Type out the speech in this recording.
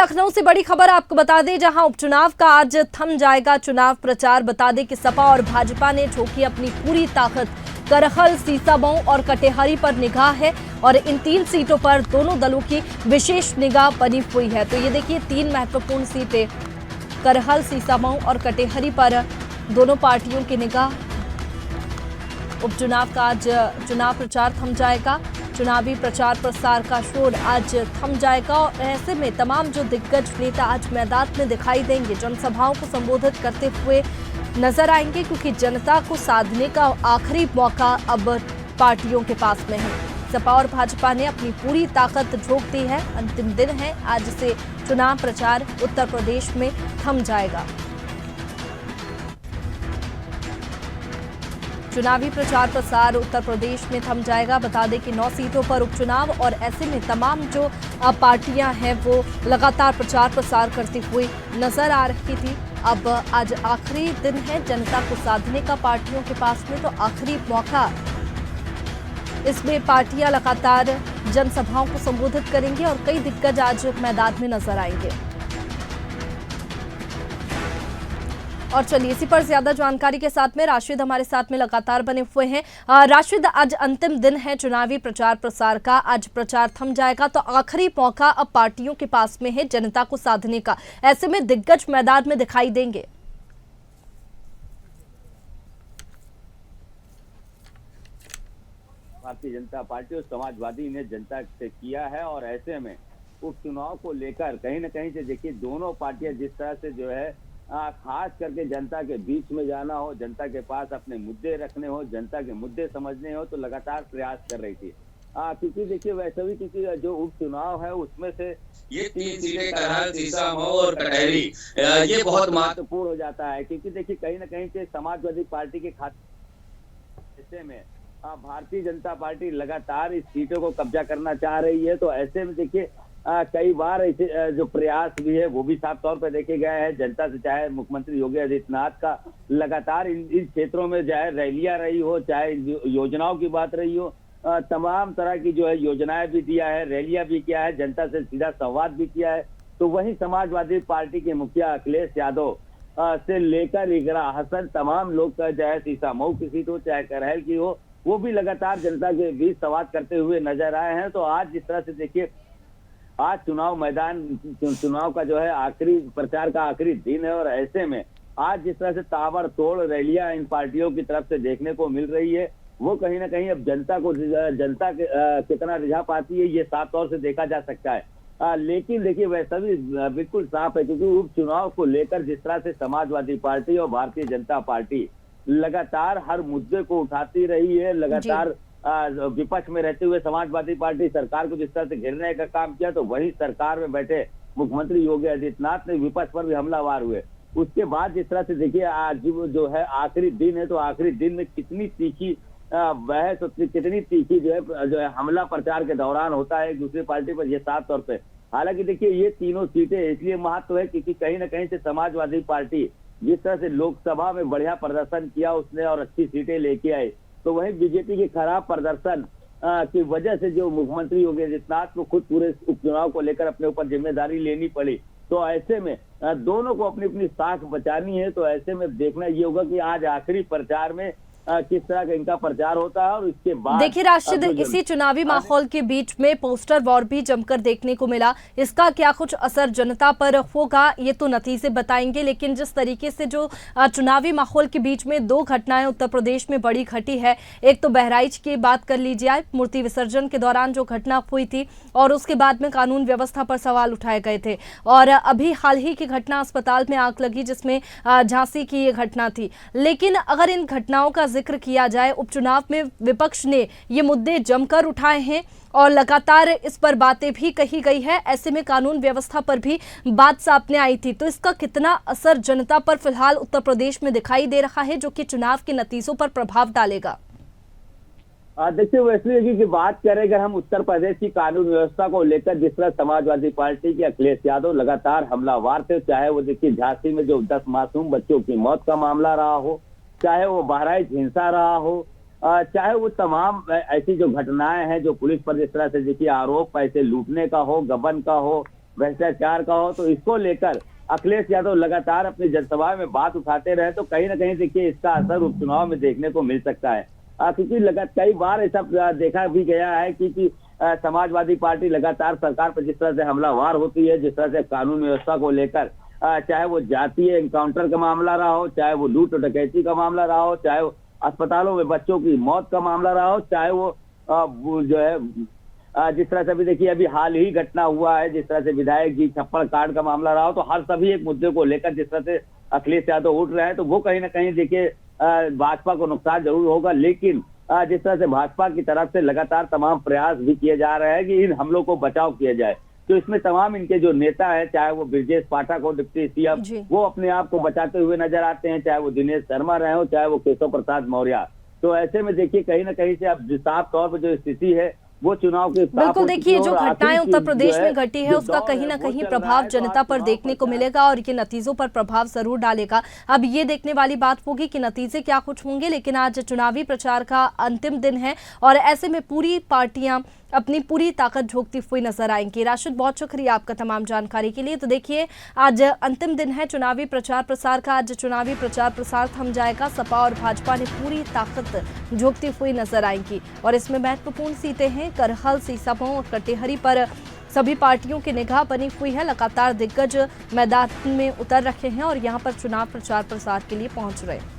लखनऊ से बड़ी खबर आपको बता दें, जहां उपचुनाव का आज थम जाएगा चुनाव प्रचार। बता दें कि सपा और भाजपा ने झोंकी अपनी पूरी ताकत। करहल, सीसामऊ और कटेहरी पर निगाह है और इन 3 सीटों पर दोनों दलों की विशेष निगाह बनी हुई है। तो ये देखिए 3 महत्वपूर्ण सीटें करहल, सीसामऊ और कटेहरी पर दोनों पार्टियों की निगाह। उपचुनाव का आज चुनाव प्रचार थम जाएगा। चुनावी प्रचार प्रसार का शोर आज थम जाएगा और ऐसे में तमाम जो दिग्गज नेता आज मैदान में दिखाई देंगे, जनसभाओं को संबोधित करते हुए नजर आएंगे, क्योंकि जनता को साधने का आखिरी मौका अब पार्टियों के पास में है। सपा और भाजपा ने अपनी पूरी ताकत झोंक दी है। अंतिम दिन है, आज से चुनाव प्रचार उत्तर प्रदेश में थम जाएगा। चुनावी प्रचार प्रसार उत्तर प्रदेश में थम जाएगा। बता दें कि 9 सीटों पर उपचुनाव और ऐसे में तमाम जो पार्टियां हैं वो लगातार प्रचार प्रसार करती हुई नजर आ रही थी। अब आज आखिरी दिन है जनता को साधने का पार्टियों के पास में, तो आखिरी मौका। इसमें पार्टियां लगातार जनसभाओं को संबोधित करेंगी और कई दिग्गज आज मैदान में नजर आएंगे। और चलिए इसी पर ज्यादा जानकारी के साथ में राशिद हमारे साथ में लगातार बने हुए हैं। राशिद, आज अंतिम दिन है चुनावी प्रचार प्रसार का, आज प्रचार थम जाएगा, तो आखिरी मौका अब पार्टियों के पास में है जनता को साधने का। ऐसे में दिग्गज मैदान में दिखाई देंगे। भारतीय जनता पार्टी और समाजवादी ने जनता से किया है और ऐसे में उपचुनाव को लेकर कहीं न कहीं से देखिए दोनों पार्टियां जिस तरह से जो है खास करके जनता के बीच में जाना हो, जनता के पास अपने मुद्दे रखने हो, जनता के मुद्दे समझने हो, तो लगातार प्रयास कर रही थी। क्योंकि देखिए वैसे भी क्योंकि जो उपचुनाव है उसमें से ये 3 सीटें करहल, सीसामऊ और कटेहरी ये बहुत महत्वपूर्ण हो जाता है, क्योंकि देखिए कहीं न कहीं से समाजवादी पार्टी के खाते में भारतीय जनता पार्टी लगातार इस सीटों को कब्जा करना चाह रही है। तो ऐसे में देखिए कई बार ऐसे जो प्रयास भी है वो भी साफ तौर पर देखे गए हैं जनता से, चाहे मुख्यमंत्री योगी आदित्यनाथ का लगातार इन क्षेत्रों में चाहे रैलियां रही हो, चाहे योजनाओं की बात रही हो, तमाम तरह की जो है योजनाएं भी दिया है, रैलियां भी किया है, जनता से सीधा संवाद भी किया है। तो वही समाजवादी पार्टी के मुखिया अखिलेश यादव से लेकर इकरा हसन तमाम लोग का चाहे सीसामऊ की सीट हो चाहे करहल की हो, वो भी लगातार जनता के बीच संवाद करते हुए नजर आए हैं। तो आज जिस तरह से देखिए आज चुनाव का जो है आखिरी प्रचार का आखिरी दिन है और ऐसे में आज जिस तरह से ताबड़तोड़ रैलियां इन पार्टियों की तरफ से देखने को मिल रही है, वो कहीं ना कहीं अब जनता कितना रिझा पाती है ये साफ तौर से देखा जा सकता है। लेकिन देखिए वैसा भी बिल्कुल साफ है, क्योंकि उपचुनाव को लेकर जिस तरह से समाजवादी पार्टी और भारतीय जनता पार्टी लगातार हर मुद्दे को उठाती रही है, लगातार विपक्ष में रहते हुए समाजवादी पार्टी सरकार को जिस तरह से घेरने का काम किया, तो वही सरकार में बैठे मुख्यमंत्री योगी आदित्यनाथ ने विपक्ष पर भी हमलावर हुए। उसके बाद जिस तरह से देखिए आज जो है आखिरी दिन है, तो आखिरी दिन में कितनी तीखी बहस, कितनी तीखी जो है हमला प्रचार के दौरान होता है एक दूसरी पार्टी पर, यह साफ तौर पे। हालांकि देखिए ये तीनों सीटें इसलिए महत्व है क्योंकि कहीं ना कहीं से समाजवादी पार्टी जिस तरह से लोकसभा में बढ़िया प्रदर्शन किया उसने और अच्छी सीटें लेके आई, तो वहीं बीजेपी के खराब प्रदर्शन की वजह से जो मुख्यमंत्री योगी आदित्यनाथ को खुद पूरे उपचुनाव को लेकर अपने ऊपर जिम्मेदारी लेनी पड़ी। तो ऐसे में दोनों को अपनी अपनी साख बचानी है। तो ऐसे में देखना ये होगा कि आज आखिरी प्रचार में किस तरह का इनका प्रचार होता है और इसके बाद देखिए राशिद, इसी चुनावी माहौल के बीच में पोस्टर वॉर भी जमकर देखने को मिला। इसका क्या कुछ असर जनता पर होगा ये तो नतीजे बताएंगे, लेकिन जिस तरीके से जो चुनावी माहौल के बीच में 2 घटनाएं उत्तर प्रदेश में बड़ी घटी है, एक तो बहराइच की बात कर लीजिए, मूर्ति विसर्जन के दौरान जो घटना हुई थी और उसके बाद में कानून व्यवस्था पर सवाल उठाए गए थे, और अभी हाल ही की घटना अस्पताल में आग लगी जिसमें झांसी की ये घटना थी। लेकिन अगर इन घटनाओं का जिक्र किया जाए, उपचुनाव में विपक्ष ने ये मुद्दे जमकर उठाए हैं और लगातार इस पर बातें भी कही गई है। ऐसे में कानून व्यवस्था पर भी बात सामने आई थी, तो इसका कितना असर जनता पर फिलहाल उत्तर प्रदेश में दिखाई दे रहा है, जो कि चुनाव के नतीजों पर प्रभाव डालेगा? देखिए वैसे की बात करें अगर हम उत्तर प्रदेश की कानून व्यवस्था को लेकर, जिस तरह समाजवादी पार्टी के अखिलेश यादव लगातार हमलावर थे, चाहे वो देखिए झांसी में जो 10 मासूम बच्चों की मौत का मामला रहा हो, चाहे वो बहराइच हिंसा रहा हो, चाहे वो तमाम ऐसी जो घटनाएं हैं जो पुलिस पर जिस तरह से देखिए आरोप पैसे लूटने का हो, गबन का हो, भ्रष्टाचार का हो, तो इसको लेकर अखिलेश यादव लगातार अपनी जनसभा में बात उठाते रहे तो कहीं ना कहीं देखिए इसका असर उपचुनाव में देखने को मिल सकता है। क्योंकि कई बार ऐसा देखा भी गया है कि समाजवादी पार्टी लगातार सरकार पर जिस तरह से हमलावर होती है, जिस तरह से कानून व्यवस्था को लेकर, चाहे वो जातीय एनकाउंटर का मामला रहा हो, चाहे वो लूट डकैती का मामला रहा हो, चाहे वो अस्पतालों में बच्चों की मौत का मामला रहा हो, चाहे वो जो है जिस तरह से अभी देखिए अभी हाल ही घटना हुआ है, जिस तरह से विधायक जी छप्पड़ कांड का मामला रहा हो, तो हर सभी एक मुद्दे को लेकर जिस तरह से अखिलेश यादव उठ रहे हैं, तो वो कहीं ना कहीं देखिए भाजपा को नुकसान जरूर होगा। लेकिन जिस तरह से भाजपा की तरफ से लगातार तमाम प्रयास भी किए जा रहे हैं कि इन हमलों को बचाव किया जाए, तो इसमें तमाम इनके जो नेता है, चाहे वो ब्रजेश पाठक हो डिप्टी सीएम, वो अपने आप को बचाते हुए नजर आते हैं, चाहे वो दिनेश शर्मा रहे हो, चाहे वो केशव प्रसाद मौर्य। तो ऐसे में देखिए कहीं ना कहीं से अब साफ तौर पर जो स्थिति है वो चुनाव के बिल्कुल देखिए जो घटनाएं उत्तर प्रदेश में घटी है उसका कहीं ना कहीं प्रभाव जनता पर देखने को मिलेगा और ये नतीजों पर प्रभाव जरूर डालेगा। अब ये देखने वाली बात होगी कि नतीजे क्या कुछ होंगे, लेकिन आज चुनावी प्रचार का अंतिम दिन है और ऐसे में पूरी पार्टियां अपनी पूरी ताकत झोंकती हुई नजर आएंगी। राशिद, बहुत शुक्रिया आपका तमाम जानकारी के लिए। तो देखिए आज अंतिम दिन है चुनावी प्रचार प्रसार का, आज चुनावी प्रचार प्रसार थम जाएगा। सपा और भाजपा ने पूरी ताकत झोंकती हुई नजर आएंगी और इसमें महत्वपूर्ण सीटें हैं करहल, सीसामऊ और कटेहरी पर सभी पार्टियों की निगाह बनी हुई है। लगातार दिग्गज मैदान में उतर रखे हैं और यहाँ पर चुनाव प्रचार प्रसार के लिए पहुंच रहे हैं।